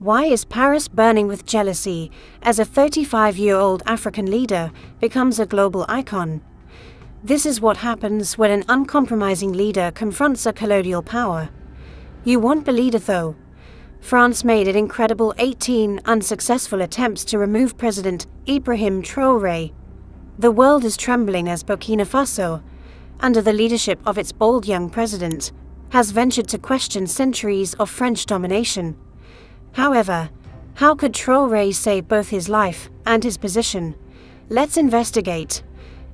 Why is Paris burning with jealousy as a 35-year-old African leader becomes a global icon? This is what happens when an uncompromising leader confronts a colonial power. You won't believe it though. France made an incredible 18 unsuccessful attempts to remove President Ibrahim Traoré. The world is trembling as Burkina Faso, under the leadership of its bold young president, has ventured to question centuries of French domination. However, how could Traoré save both his life and his position? Let's investigate.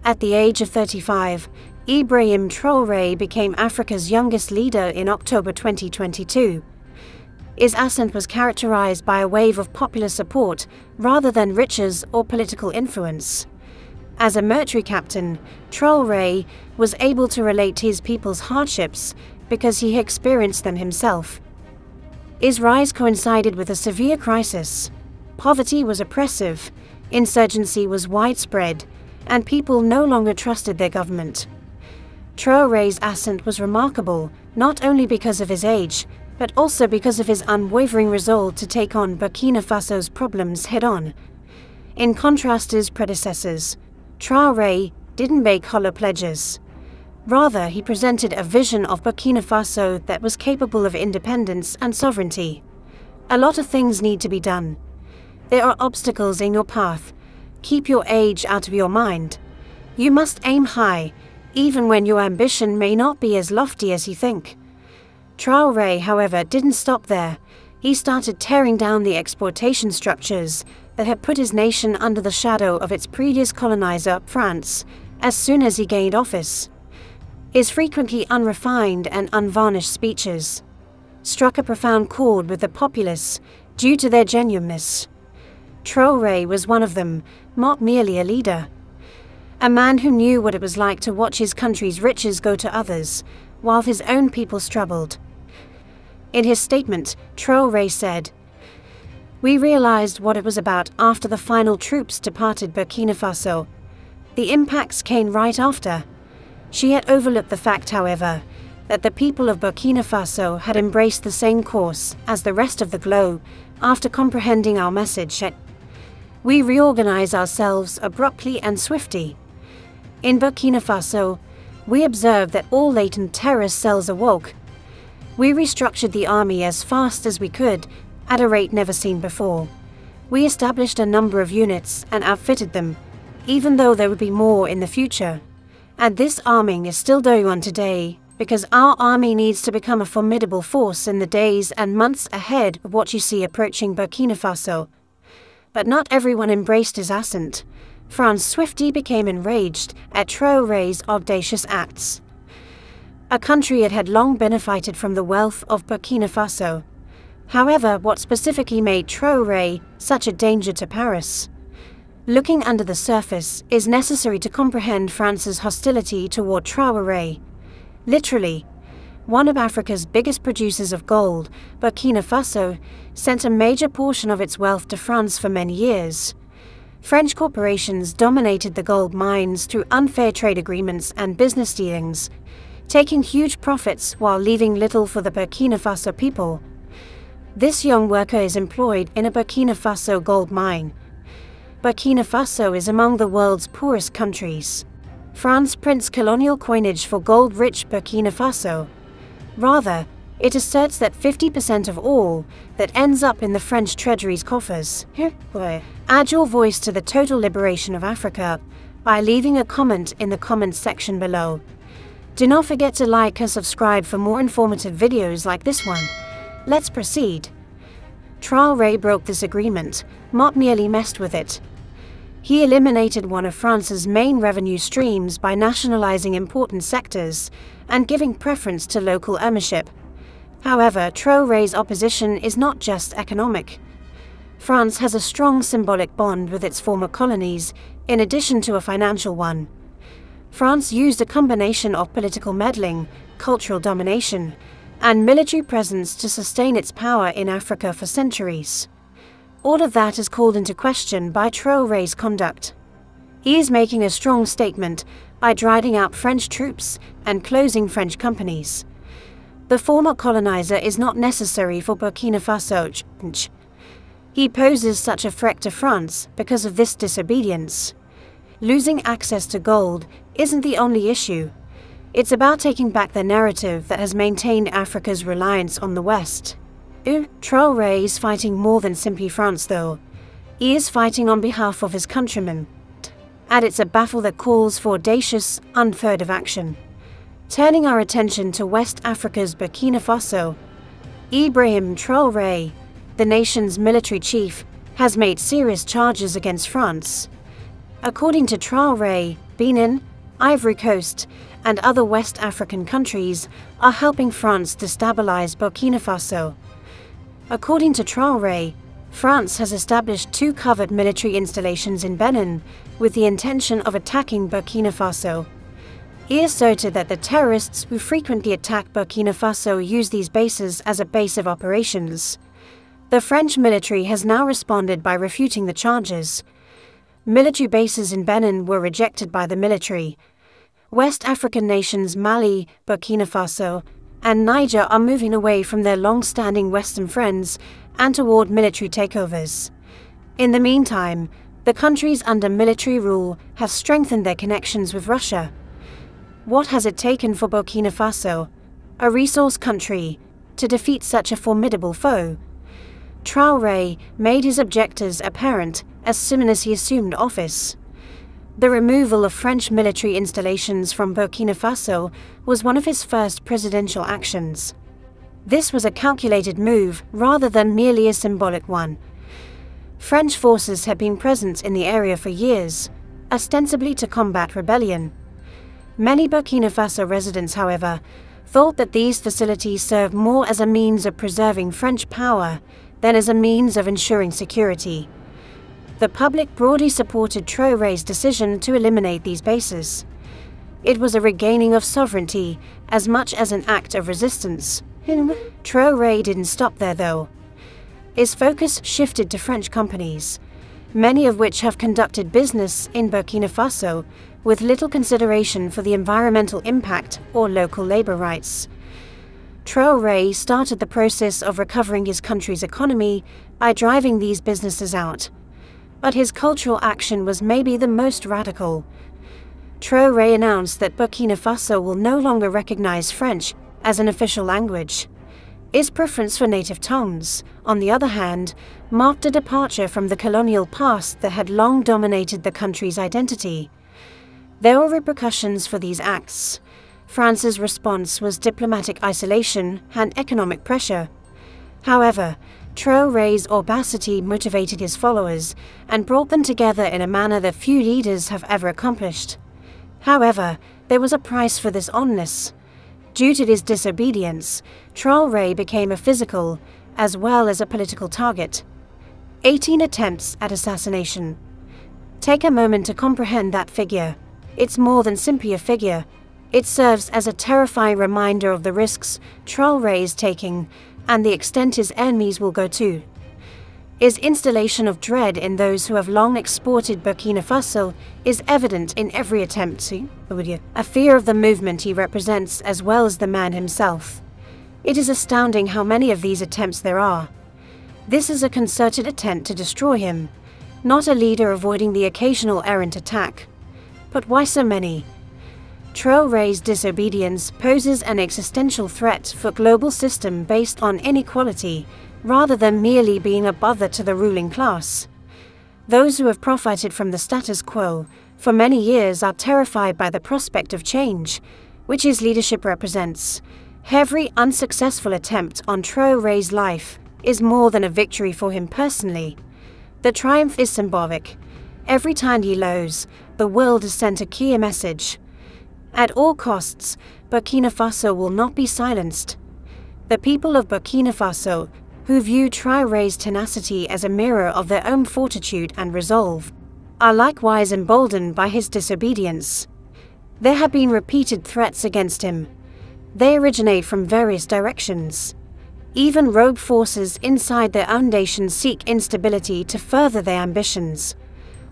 At the age of 35, Ibrahim Traoré became Africa's youngest leader in October 2022. His ascent was characterized by a wave of popular support rather than riches or political influence. As a military captain, Traoré was able to relate to his people's hardships because he experienced them himself. His rise coincided with a severe crisis. Poverty was oppressive, insurgency was widespread, and people no longer trusted their government. Traoré's ascent was remarkable, not only because of his age, but also because of his unwavering resolve to take on Burkina Faso's problems head-on. In contrast to his predecessors, Traoré didn't make hollow pledges. Rather, he presented a vision of Burkina Faso that was capable of independence and sovereignty. A lot of things need to be done. There are obstacles in your path. Keep your age out of your mind. You must aim high, even when your ambition may not be as lofty as you think. Traoré, however, didn't stop there. He started tearing down the exploitation structures that had put his nation under the shadow of its previous colonizer, France, as soon as he gained office. His frequently unrefined and unvarnished speeches struck a profound chord with the populace due to their genuineness. Traoré was one of them, not merely a leader. A man who knew what it was like to watch his country's riches go to others, while his own people struggled. In his statement, Traoré said, "We realized what it was about after the final troops departed Burkina Faso. The impacts came right after." She had overlooked the fact, however, that the people of Burkina Faso had embraced the same course as the rest of the globe after comprehending our message. We reorganize ourselves abruptly and swiftly. In Burkina Faso, we observed that all latent terrorist cells awoke. We restructured the army as fast as we could, at a rate never seen before. We established a number of units and outfitted them, even though there would be more in the future. And this arming is still going on today, because our army needs to become a formidable force in the days and months ahead of what you see approaching Burkina Faso. But not everyone embraced his ascent. France swiftly became enraged at Traoré's audacious acts. A country that had long benefited from the wealth of Burkina Faso. However, what specifically made Traoré such a danger to Paris? Looking under the surface is necessary to comprehend France's hostility toward Traoré. Literally, one of Africa's biggest producers of gold, Burkina Faso, sent a major portion of its wealth to France for many years. French corporations dominated the gold mines through unfair trade agreements and business dealings, taking huge profits while leaving little for the Burkina Faso people. This young worker is employed in a Burkina Faso gold mine. Burkina Faso is among the world's poorest countries. France prints colonial coinage for gold-rich Burkina Faso. Rather, it asserts that 50% of all that ends up in the French treasury's coffers. Add your voice to the total liberation of Africa by leaving a comment in the comments section below. Do not forget to like and subscribe for more informative videos like this one. Let's proceed. Traoré broke this agreement, not merely messed with it. He eliminated one of France's main revenue streams by nationalizing important sectors and giving preference to local ownership. However, Traoré's opposition is not just economic. France has a strong symbolic bond with its former colonies, in addition to a financial one. France used a combination of political meddling, cultural domination, and military presence to sustain its power in Africa for centuries. All of that is called into question by Traoré's conduct. He is making a strong statement by driving out French troops and closing French companies. The former colonizer is not necessary for Burkina Faso. He poses such a threat to France because of this disobedience. Losing access to gold isn't the only issue. It's about taking back the narrative that has maintained Africa's reliance on the West. Traoré is fighting more than simply France, though. He is fighting on behalf of his countrymen. And it's a battle that calls for audacious, unfurtive action. Turning our attention to West Africa's Burkina Faso, Ibrahim Traoré, the nation's military chief, has made serious charges against France. According to Traoré, Benin, Ivory Coast, and other West African countries are helping France destabilize Burkina Faso. According to Traoré, France has established 2 covert military installations in Benin with the intention of attacking Burkina Faso. He asserted that the terrorists who frequently attack Burkina Faso use these bases as a base of operations. The French military has now responded by refuting the charges. Military bases in Benin were rejected by the military. West African nations Mali, Burkina Faso, and Niger are moving away from their long-standing Western friends and toward military takeovers. In the meantime, the countries under military rule have strengthened their connections with Russia. What has it taken for Burkina Faso, a resource country, to defeat such a formidable foe? Traoré made his objectives apparent as soon as he assumed office. The removal of French military installations from Burkina Faso was one of his first presidential actions. This was a calculated move rather than merely a symbolic one. French forces had been present in the area for years, ostensibly to combat rebellion. Many Burkina Faso residents, however, thought that these facilities served more as a means of preserving French power than as a means of ensuring security. The public broadly supported Traoré's decision to eliminate these bases. It was a regaining of sovereignty as much as an act of resistance. Traoré didn't stop there, though. His focus shifted to French companies, many of which have conducted business in Burkina Faso with little consideration for the environmental impact or local labor rights. Traoré started the process of recovering his country's economy by driving these businesses out. But his cultural action was maybe the most radical. Traoré announced that Burkina Faso will no longer recognize French as an official language. His preference for native tongues, on the other hand, marked a departure from the colonial past that had long dominated the country's identity. There were repercussions for these acts. France's response was diplomatic isolation and economic pressure. However, Traoré's audacity motivated his followers and brought them together in a manner that few leaders have ever accomplished. However, there was a price for this oneness. Due to his disobedience, Traoré became a physical as well as a political target. 18 attempts at assassination. Take a moment to comprehend that figure. It's more than simply a figure. It serves as a terrifying reminder of the risks Traoré is taking and the extent his enemies will go to. His installation of dread in those who have long exported Burkina Faso is evident in every attempt to, a fear of the movement he represents as well as the man himself. It is astounding how many of these attempts there are. This is a concerted attempt to destroy him, not a leader avoiding the occasional errant attack. But why so many? Traoré's disobedience poses an existential threat for a global system based on inequality, rather than merely being a bother to the ruling class. Those who have profited from the status quo for many years are terrified by the prospect of change, which his leadership represents. Every unsuccessful attempt on Traoré's life is more than a victory for him personally. The triumph is symbolic. Every time he lows, the world is sent a clear message. At all costs, Burkina Faso will not be silenced. The people of Burkina Faso, who view Traoré's tenacity as a mirror of their own fortitude and resolve, are likewise emboldened by his disobedience. There have been repeated threats against him. They originate from various directions. Even rogue forces inside their own nation seek instability to further their ambitions,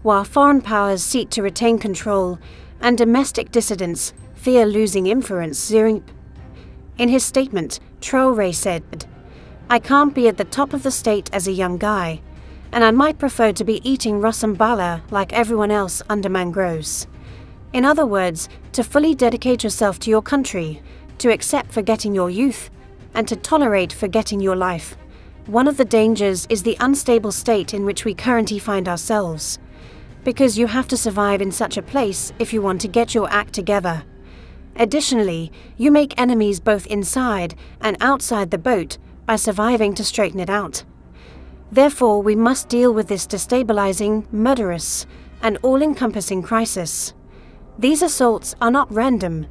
while foreign powers seek to retain control and domestic dissidents fear losing influence. In his statement, Traoré said, "I can't be at the top of the state as a young guy. and I might prefer to be eating rasambala like everyone else under mangroves. In other words, to fully dedicate yourself to your country, to accept forgetting your youth, and to tolerate forgetting your life. One of the dangers is the unstable state in which we currently find ourselves, because you have to survive in such a place if you want to get your act together. Additionally, you make enemies both inside and outside the boat by surviving to straighten it out. Therefore, we must deal with this destabilizing, murderous, and all-encompassing crisis. These assaults are not random.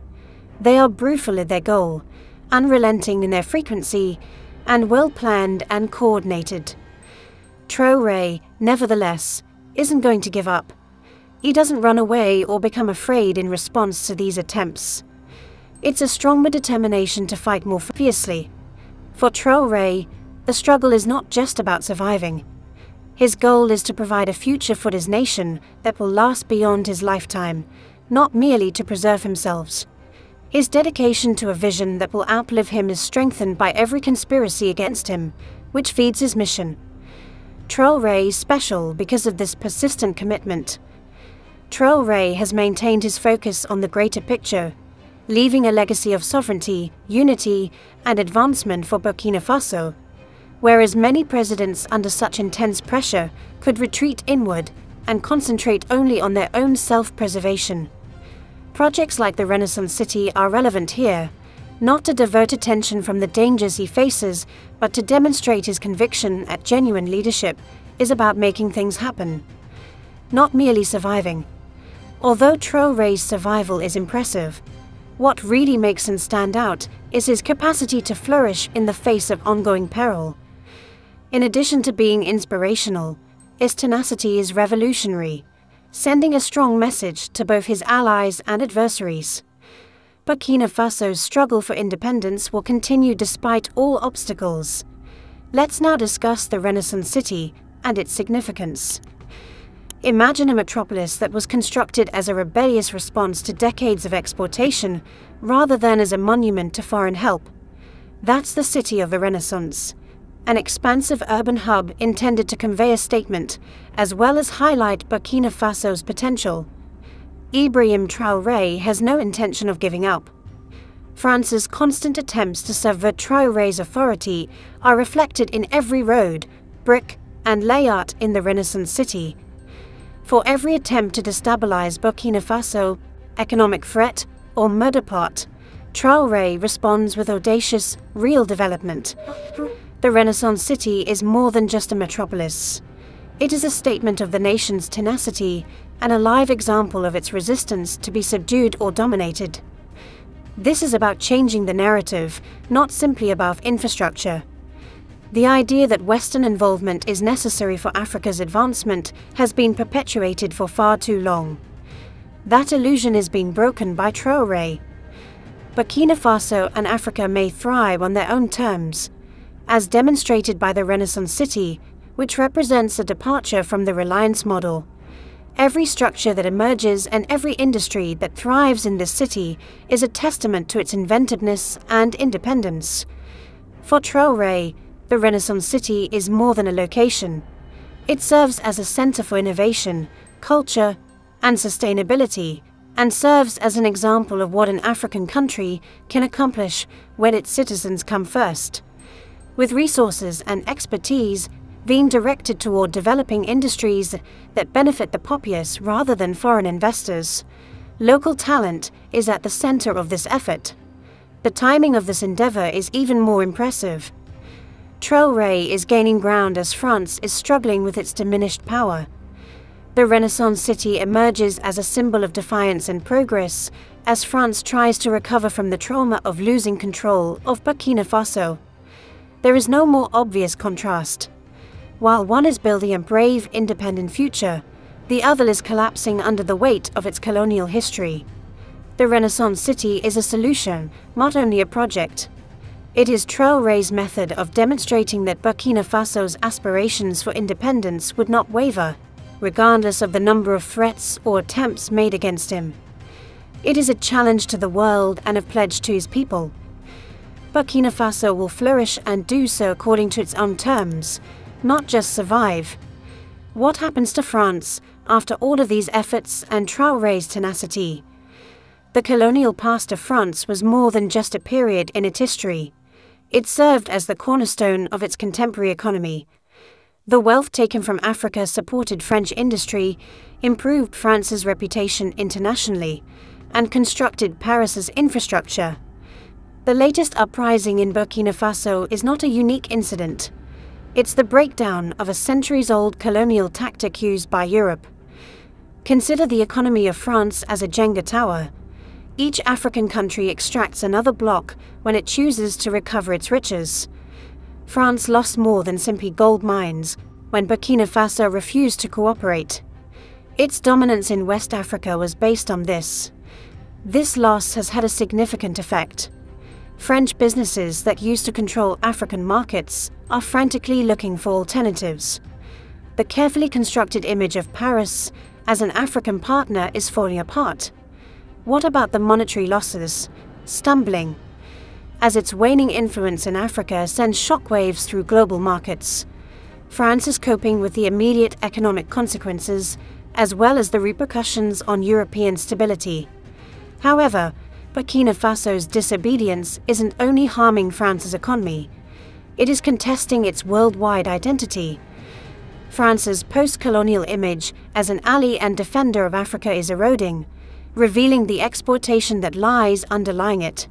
They are brutal in their goal, unrelenting in their frequency, and well-planned and coordinated. Traoré, nevertheless, isn't going to give up. He doesn't run away or become afraid in response to these attempts. It's a stronger determination to fight more fiercely. For Traoré, the struggle is not just about surviving. His goal is to provide a future for his nation that will last beyond his lifetime, not merely to preserve himself. His dedication to a vision that will outlive him is strengthened by every conspiracy against him, which feeds his mission. Traoré is special because of this persistent commitment. Traoré has maintained his focus on the greater picture, leaving a legacy of sovereignty, unity, and advancement for Burkina Faso, whereas many presidents under such intense pressure could retreat inward and concentrate only on their own self-preservation. Projects like the Renaissance City are relevant here, not to divert attention from the dangers he faces, but to demonstrate his conviction that genuine leadership is about making things happen, not merely surviving. Although Traoré's survival is impressive, what really makes him stand out is his capacity to flourish in the face of ongoing peril. In addition to being inspirational, his tenacity is revolutionary, sending a strong message to both his allies and adversaries. Burkina Faso's struggle for independence will continue despite all obstacles. Let's now discuss the Renaissance City and its significance. Imagine a metropolis that was constructed as a rebellious response to decades of exploitation rather than as a monument to foreign help. That's the city of the Renaissance, an expansive urban hub intended to convey a statement, as well as highlight Burkina Faso's potential. Ibrahim Traoré has no intention of giving up. France's constant attempts to subvert Traoré's authority are reflected in every road, brick, and layout in the Renaissance City. For every attempt to destabilize Burkina Faso, economic threat, or murder plot, Traoré responds with audacious, real development. The Renaissance City is more than just a metropolis. It is a statement of the nation's tenacity and a live example of its resistance to be subdued or dominated. This is about changing the narrative, not simply about infrastructure. The idea that Western involvement is necessary for Africa's advancement has been perpetuated for far too long. That illusion is being broken by Traoré. Burkina Faso and Africa may thrive on their own terms, as demonstrated by the Renaissance City, which represents a departure from the reliance model. Every structure that emerges and every industry that thrives in this city is a testament to its inventiveness and independence. For Traoré, the Renaissance City is more than a location. It serves as a center for innovation, culture, and sustainability, and serves as an example of what an African country can accomplish when its citizens come first. With resources and expertise being directed toward developing industries that benefit the populace rather than foreign investors, local talent is at the center of this effort. The timing of this endeavor is even more impressive. Traoré is gaining ground as France is struggling with its diminished power. The Renaissance City emerges as a symbol of defiance and progress as France tries to recover from the trauma of losing control of Burkina Faso. There is no more obvious contrast. While one is building a brave, independent future, the other is collapsing under the weight of its colonial history. The Renaissance City is a solution, not only a project. It is Traoré's method of demonstrating that Burkina Faso's aspirations for independence would not waver, regardless of the number of threats or attempts made against him. It is a challenge to the world and a pledge to his people. Burkina Faso will flourish and do so according to its own terms, not just survive. What happens to France after all of these efforts and Traoré's tenacity? The colonial past of France was more than just a period in its history. It served as the cornerstone of its contemporary economy. The wealth taken from Africa supported French industry, improved France's reputation internationally, and constructed Paris's infrastructure. The latest uprising in Burkina Faso is not a unique incident. It's the breakdown of a centuries-old colonial tactic used by Europe. Consider the economy of France as a Jenga tower. Each African country extracts another block when it chooses to recover its riches. France lost more than simply gold mines when Burkina Faso refused to cooperate. Its dominance in West Africa was based on this. This loss has had a significant effect. French businesses that used to control African markets are frantically looking for alternatives. The carefully constructed image of Paris as an African partner is falling apart. What about the monetary losses? Stumbling. As its waning influence in Africa sends shockwaves through global markets. France is coping with the immediate economic consequences, as well as the repercussions on European stability. However, Burkina Faso's disobedience isn't only harming France's economy, it is contesting its worldwide identity. France's post-colonial image as an ally and defender of Africa is eroding, revealing the exploitation that lies underlying it.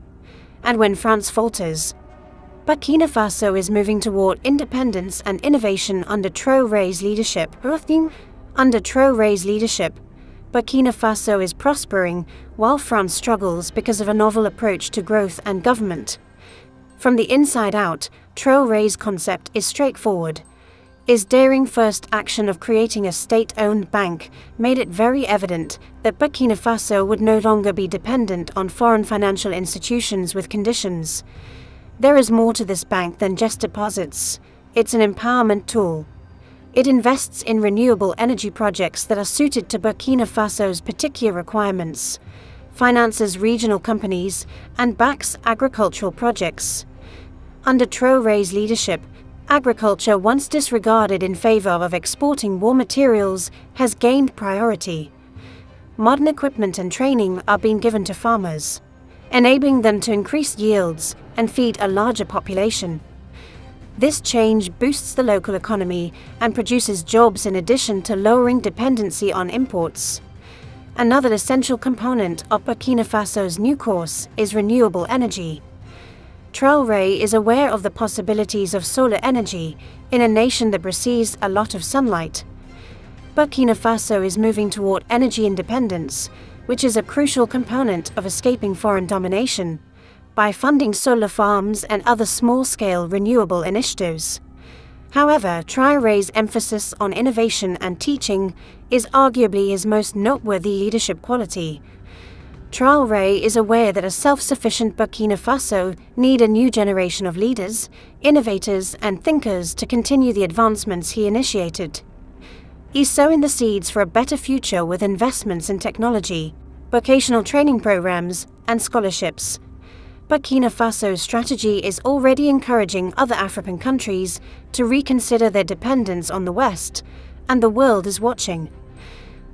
And when France falters, Burkina Faso is moving toward independence and innovation under Traoré's leadership. Under Traoré's leadership, Burkina Faso is prospering while France struggles because of a novel approach to growth and government. From the inside out, Traoré's concept is straightforward. His daring first action of creating a state-owned bank made it very evident that Burkina Faso would no longer be dependent on foreign financial institutions with conditions. There is more to this bank than just deposits. It's an empowerment tool. It invests in renewable energy projects that are suited to Burkina Faso's particular requirements, finances regional companies, and backs agricultural projects. Under Traoré's leadership, agriculture, once disregarded in favor of exporting raw materials, has gained priority. Modern equipment and training are being given to farmers, enabling them to increase yields and feed a larger population. This change boosts the local economy and produces jobs in addition to lowering dependency on imports. Another essential component of Burkina Faso's new course is renewable energy. Traoré is aware of the possibilities of solar energy in a nation that receives a lot of sunlight. Burkina Faso is moving toward energy independence, which is a crucial component of escaping foreign domination, by funding solar farms and other small-scale renewable initiatives. However, Traoré's emphasis on innovation and teaching is arguably his most noteworthy leadership quality. Traoré is aware that a self-sufficient Burkina Faso need a new generation of leaders, innovators, and thinkers to continue the advancements he initiated. He's sowing the seeds for a better future with investments in technology, vocational training programs, and scholarships. Burkina Faso's strategy is already encouraging other African countries to reconsider their dependence on the West, and the world is watching.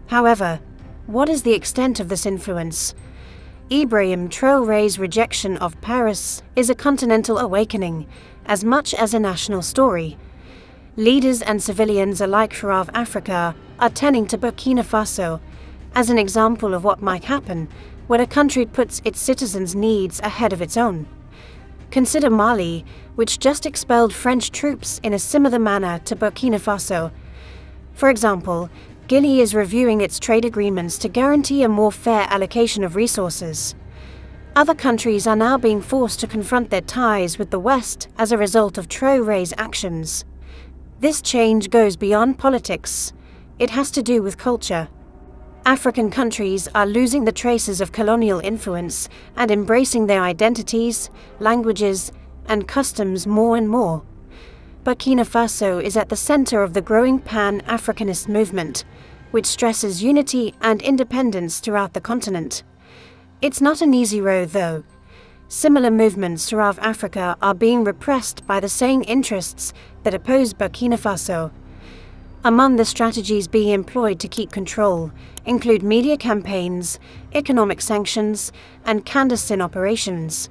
However, what is the extent of this influence? Ibrahim Traoré's rejection of Paris is a continental awakening, as much as a national story. Leaders and civilians alike throughout Africa are turning to Burkina Faso as an example of what might happen when a country puts its citizens' needs ahead of its own. Consider Mali, which just expelled French troops in a similar manner to Burkina Faso. For example, Guinea is reviewing its trade agreements to guarantee a more fair allocation of resources. Other countries are now being forced to confront their ties with the West as a result of Traoré's actions. This change goes beyond politics. It has to do with culture. African countries are losing the traces of colonial influence and embracing their identities, languages, and customs more and more. Burkina Faso is at the center of the growing Pan-Africanist movement, which stresses unity and independence throughout the continent. It's not an easy road, though. Similar movements throughout Africa are being repressed by the same interests that oppose Burkina Faso. Among the strategies being employed to keep control include media campaigns, economic sanctions, and clandestine operations.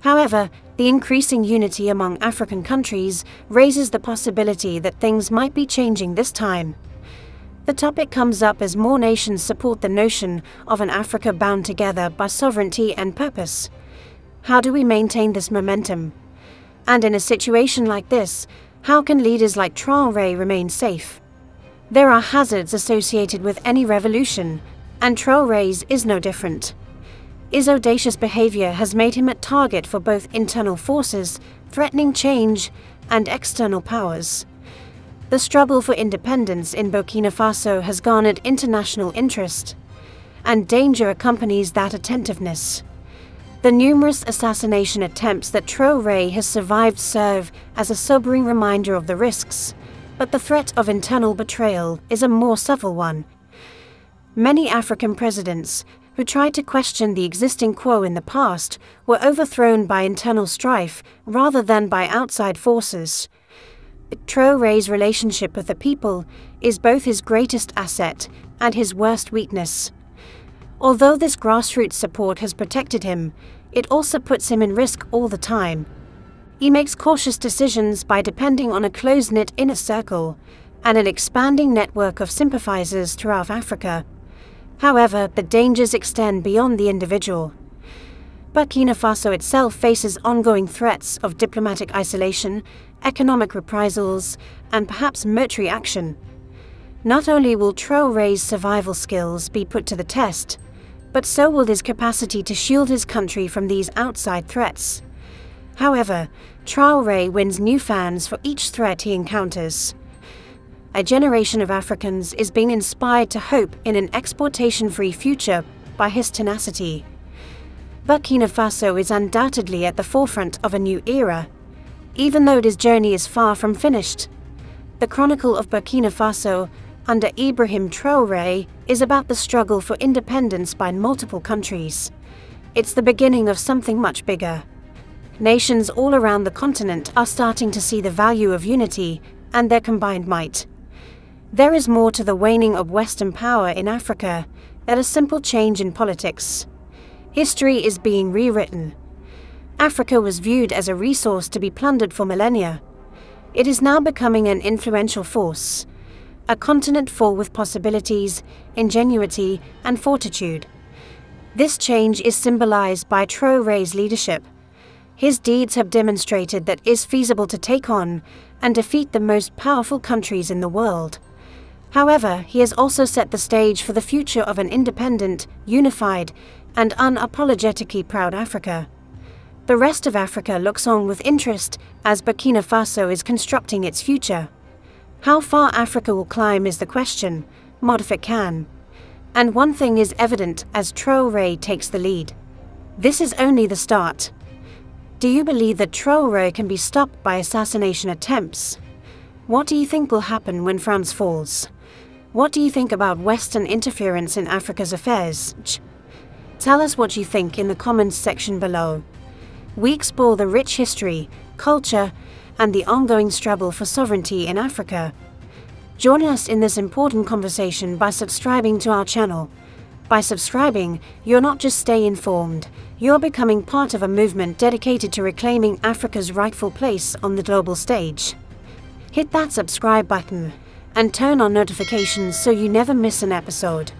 However, the increasing unity among African countries raises the possibility that things might be changing this time. The topic comes up as more nations support the notion of an Africa bound together by sovereignty and purpose. How do we maintain this momentum? And in a situation like this, how can leaders like Traoré remain safe? There are hazards associated with any revolution, and Traoré's is no different. His audacious behavior has made him a target for both internal forces threatening change and external powers. The struggle for independence in Burkina Faso has garnered international interest, and danger accompanies that attentiveness. The numerous assassination attempts that Traoré has survived serve as a sobering reminder of the risks, but the threat of internal betrayal is a more subtle one. Many African presidents who tried to question the existing quo in the past were overthrown by internal strife rather than by outside forces. Traoré's relationship with the people is both his greatest asset and his worst weakness. Although this grassroots support has protected him, it also puts him in risk all the time. He makes cautious decisions by depending on a close-knit inner circle and an expanding network of sympathizers throughout Africa. However, the dangers extend beyond the individual. Burkina Faso itself faces ongoing threats of diplomatic isolation, economic reprisals, and perhaps military action. Not only will Traoré's survival skills be put to the test, but so will his capacity to shield his country from these outside threats. However, Traoré wins new fans for each threat he encounters. A generation of Africans is being inspired to hope in an exportation-free future by his tenacity. Burkina Faso is undoubtedly at the forefront of a new era, even though his journey is far from finished. The Chronicle of Burkina Faso under Ibrahim Traoré is about the struggle for independence by multiple countries. It's the beginning of something much bigger. Nations all around the continent are starting to see the value of unity and their combined might. There is more to the waning of Western power in Africa than a simple change in politics. History is being rewritten. Africa was viewed as a resource to be plundered for millennia. It is now becoming an influential force, a continent full with possibilities, ingenuity, and fortitude. This change is symbolized by Traoré's leadership. His deeds have demonstrated that it is feasible to take on and defeat the most powerful countries in the world. However, he has also set the stage for the future of an independent, unified, and unapologetically proud Africa. The rest of Africa looks on with interest as Burkina Faso is constructing its future. How far Africa will climb is the question, not if it can. And one thing is evident as Traoré takes the lead. This is only the start. Do you believe that Traoré can be stopped by assassination attempts? What do you think will happen when France falls? What do you think about Western interference in Africa's affairs? Tell us what you think in the comments section below. We explore the rich history, culture, and the ongoing struggle for sovereignty in Africa. Join us in this important conversation by subscribing to our channel. By subscribing, you're not just staying informed, you're becoming part of a movement dedicated to reclaiming Africa's rightful place on the global stage. Hit that subscribe button and turn on notifications so you never miss an episode.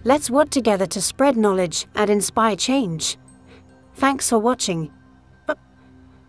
Let's work together to spread knowledge and inspire change. Thanks for watching.